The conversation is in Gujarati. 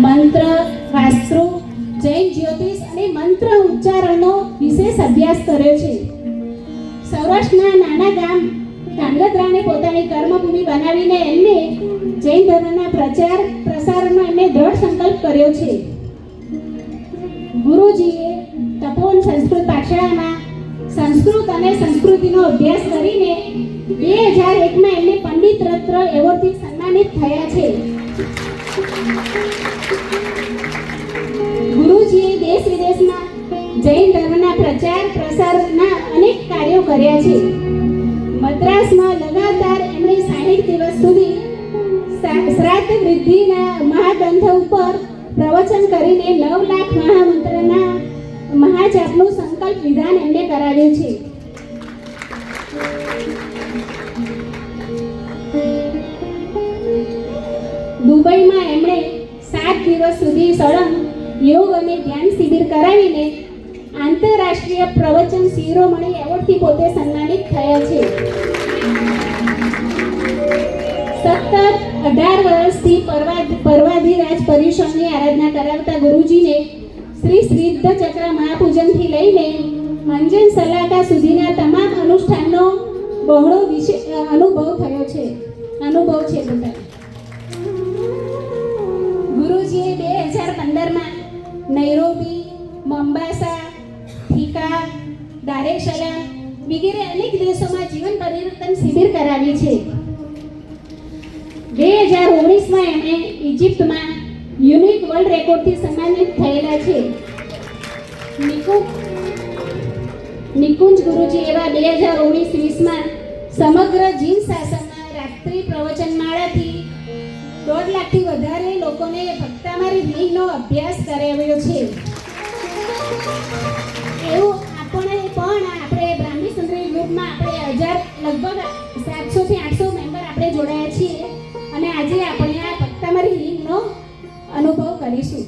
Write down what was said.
મંત્ર, વાસ્તુ, જૈન જ્યોતિષ અને મંત્ર ઉચ્ચારણનો વિશેષ અભ્યાસ કર્યો છે. સૌરાષ્ટ્રના નાના ગામ ધાંગધ્રાને પોતાની કર્મભૂમિ બનાવીને એમને જૈન ધર્મના પ્રચાર પ્રસારનો એમને દ્રઢ સંકલ્પ કર્યો છે. ગુરુજીએ તપોવન સંસ્કૃત પાઠશાળામાં સંસ્કૃત અને સંસ્કૃતિનો અભ્યાસ કરીને 2001માં એમને પંડિત રત્ન એવોર્ડથી સન્માનિત થયા છે. ગુરુજીએ દેશ વિદેશમાં જૈન ધર્મના પ્રચાર પ્રસારના અનેક કાર્યો કર્યા છે. મદ્રાસમાં લગાતાર એમણે 60 દિવસ સુધી શ્રાદ્ધ વૃદ્ધિના મહાગ્રંથ ઉપર પ્રવચન કરીને 9 લાખ મહામંત્રના મહાજાપનું સંકલ્પ વિધાન એમને કરાવ્યું છે. દુબઈમાં એમણે 7 દિવસ સુધી સળંગ યોગ અને ધ્યાન શિબિર કરાવીને આંતરરાષ્ટ્રીય પ્રવચન શિરોમણી એવોર્ડથી પોતે સન્માનિત થયા છે. સતત 18 વર્ષથી પર્વાધિરાજ પર્યુષણની આરાધના કરાવતા ગુરુજીને શ્રી સિદ્ધ ચક્ર મહાપૂજનથી લઈને અંજન સલાકા સુધીના તમામ અનુષ્ઠાનનો બહોળો અનુભવ છે બધા. ગુરુજીએ 2015માં નૈરોબી, મોમ્બાસા, થીકા, દાર એ સલામ વગેરે અનેક દેશોમાં જીવન પરિવર્તન શિબિર કરાવી છે. 2019માં એમણે ઇજિપ્તમાં યુનિક વર્લ્ડ રેકોર્ડથી સન્માનિત થયેલા છે. નિકુંજ ગુરુજી એવા 2019-20માં સમગ્ર જીન શાસનમાં રાત્રિ પ્રવચનમાળાથી 1.5 લાખથી વધારે લોકોને ભક્તામારી હિલિંગનો અભ્યાસ કરાવ્યો છે. એવું આપણે બ્રાહ્મી સુંદરી ગ્રુપમાં આપણે લગભગ 700 થી 800 મેમ્બર આપણે જોડાયા છીએ અને આજે આપણે આ ભક્તામારી હિલિંગનો અનુભવ કરીશું.